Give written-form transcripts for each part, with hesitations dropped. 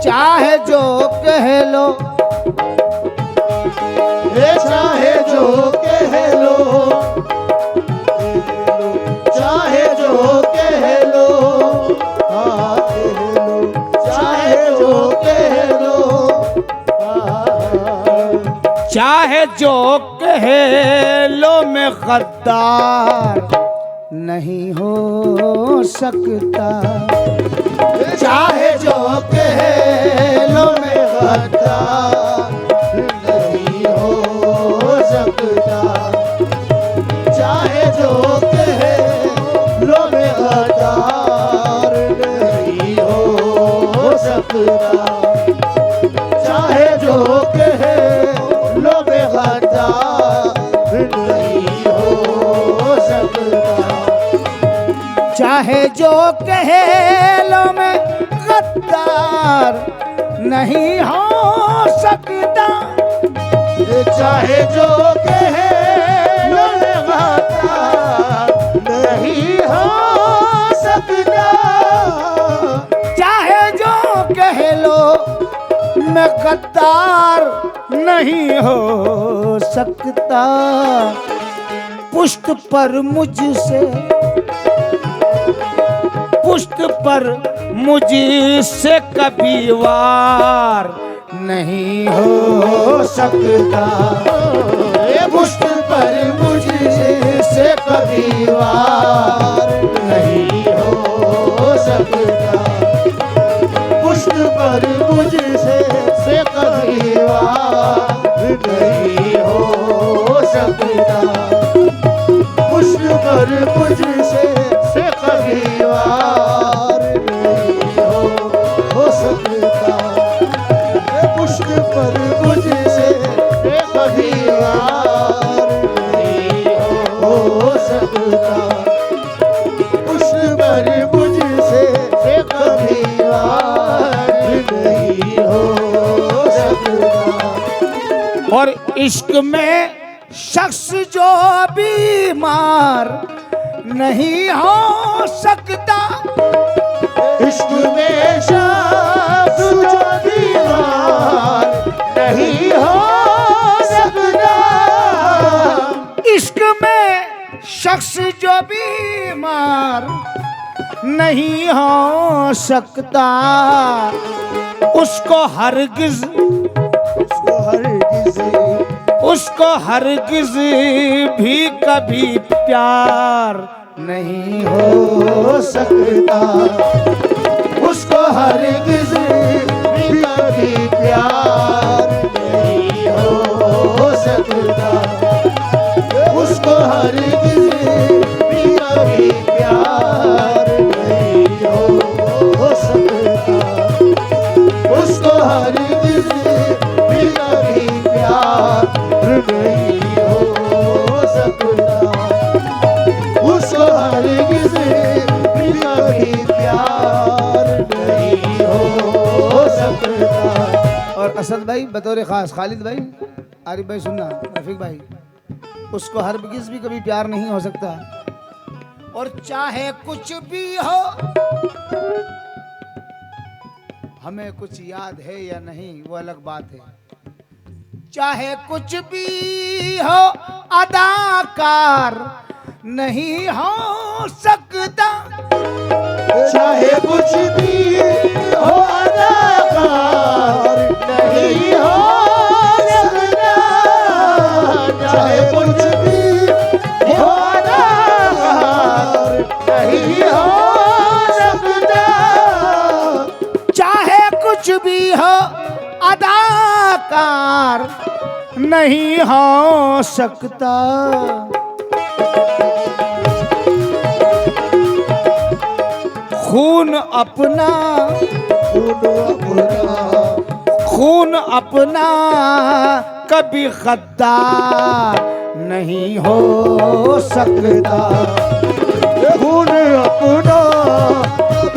चाहे जो कह लो, चाहे जो कह लो, चाहे जो कह लो, चाहे जो कह लो, चाहे जो कह लो, मैं गद्दार नहीं हो सकता। चाहे जो कह लो, मैं गद्दार नहीं हो सकता। चाहे जो कह लो, मैं गद्दार नहीं हो सकता। चाहे जो कह लो, मैं गद्दार नहीं हो सकता। चाहे जो कह लो, मैं गद्दार नहीं हो सकता। चाहे जो कह लो, मैं गद्दार नहीं हो सकता। चाहे जो कह लो, मैं गद्दार नहीं हो सकता। पुष्ट पर मुझसे, पुष्ट पर मुझसे कभी वार नहीं हो सकता। पुष्ट पर मुझसे कभी वार नहीं हो सकता। पुष्ट पर मुझसे कभी वार नहीं हो सकता। पुष्ट पर मुझसे कभी वार नहीं हो सकता। पुष्ट पर मुझसे कभी वार नहीं हो सकता। पुष्ट पर मुझसे कभी वार नहीं हो सकता। और इश्क में शख्स जो बीमार नहीं हो सकता। इश्क में शख्स जो बीमार नहीं हो सकता। इश्क में शख्स जो बीमार नहीं हो सकता। उसको हरगिज, उसको हरगिज भी कभी प्यार नहीं हो सकता। उसको हरगिज भी कभी प्यार नहीं हो सकता। उसको हरगिज भी कभी प्यार नहीं हो सकता। उसको हरगिज भी कभी प्यार नहीं हो सकता। उसको हरगिज भी कभी प्यार नहीं हो सकता। और असद भाई बतौर खास, खालिद भाई, आरिफ भाई सुनना, रफीक भाई, उसको हरगिज भी कभी प्यार नहीं हो सकता। और चाहे कुछ भी हो, हमें कुछ याद है या नहीं वो अलग बात है। चाहे कुछ भी हो, अदाकार नहीं हो सकता। चाहे कुछ भी हो, अदाकार नहीं हो सकता। चाहे कुछ भी हो, अदाकार नहीं हो सकता। चाहे कुछ भी हो, अदाकार नहीं हो सकता। खून अपना, खून अपना कभी गद्दार नहीं हो सकता। खून अपना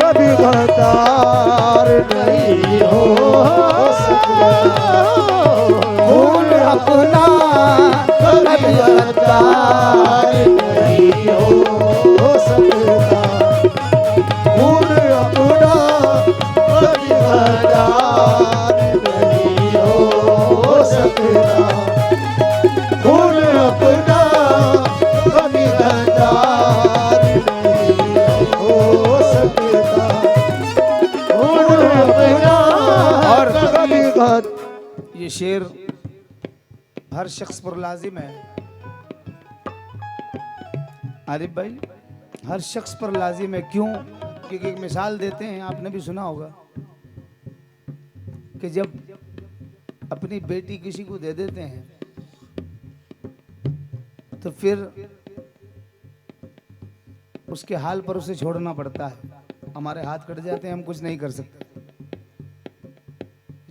कभी गद्दार नहीं हो सकता। खून अपना कभी गद्दार नहीं हो सकता। खून अपना कभी गद्दार हकीकत। ये शेर हर शख्स पर लाजिम है आरिफ भाई, हर शख्स पर लाजिम है। क्यों? क्योंकि एक मिसाल देते हैं, आपने भी सुना होगा कि जब अपनी बेटी किसी को दे देते हैं तो फिर उसके हाल पर उसे छोड़ना पड़ता है। हमारे हाथ कट जाते हैं, हम कुछ नहीं कर सकते।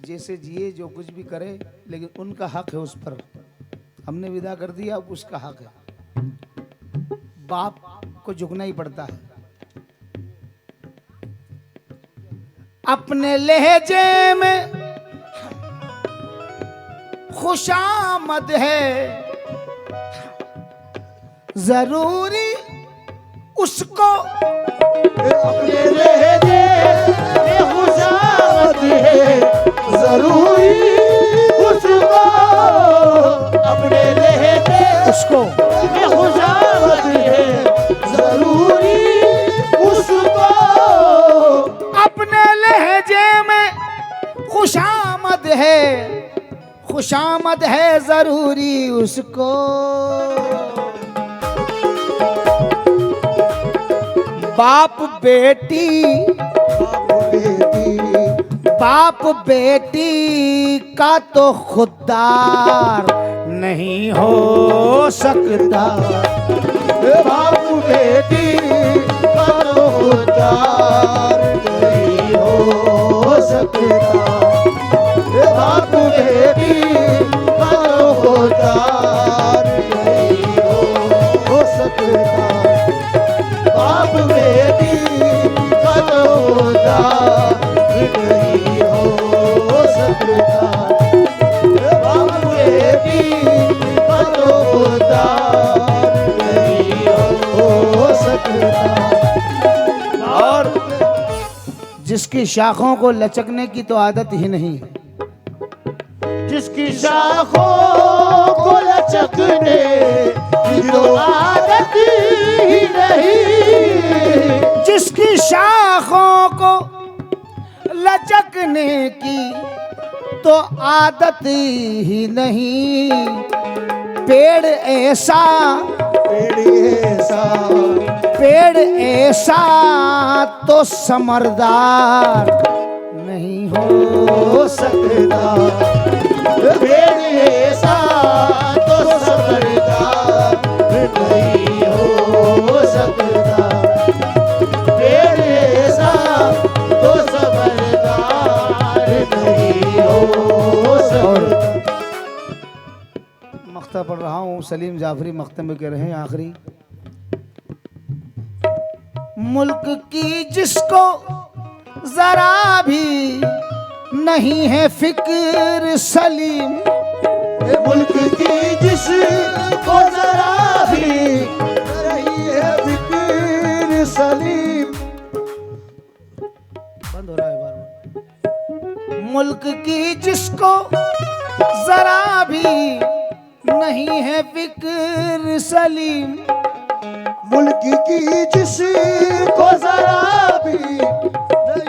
जैसे जिए जो कुछ भी करे, लेकिन उनका हक है उस पर। हमने विदा कर दिया, अब उसका हक है। बाप को झुकना ही पड़ता है। अपने लहजे में खुशामद है, जरूरी उसको अपने लहजे में खुशामद है, जरूरी उसको। अपने लहजे उसको में खुशामद है, जरूरी उसको। अपने लहजे में खुशामद है, खुशामद है जरूरी उसको। बाप बेटी, बाप बेटी का तो खुददार नहीं हो सकता। बाप बेटी का तो खुददार नहीं हो सकता। बाप बेटी का तो खुददार नहीं हो सकता। बाप बेटी का तो खुददार नहीं हो सकता। बाप बेटी का तो खुददार नहीं हो सकता। और जिसकी शाखों को लचकने की तो आदत ही नहीं है, जिसकी शाखों को लचकने की तो आदत ही नहीं। जिसकी शाखों को लचकने की तो आदत ही नहीं। पेड़ ऐसा, पेड़ ऐसा तो समरदार नहीं हो सकता। पेड़ ऐसा तो समझदार नहीं हो सकता। पेड़ ऐसा तो समझदार नहीं हो सकता। मख्ता पढ़ रहा हूँ, सलीम जाफरी मख्ते में कह रहे हैं आखिरी। मुल्क की जिसको जरा भी नहीं है फिक्र सलीम, मुल्क की जिसको जरा भी नहीं है फिक्र सलीम। बंद हो रहा है बार। मुल्क की जिसको जरा भी नहीं है फिक्र सलीम, मुल्क की जिसको जरा भी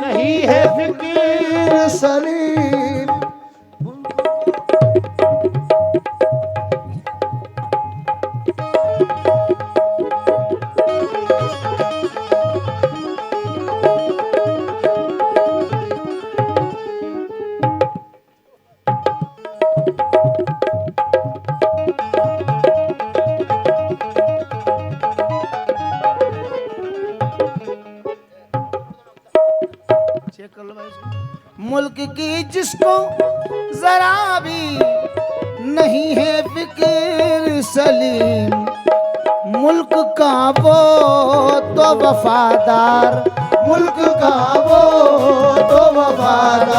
नहीं है फिक्र सलीम। चेक कर लो भाई इसको। मुल्क की जिसको जरा भी नहीं है फिक्र सलीम, मुल्क का वो तो वफादार, मुल्क का वो तो वफादार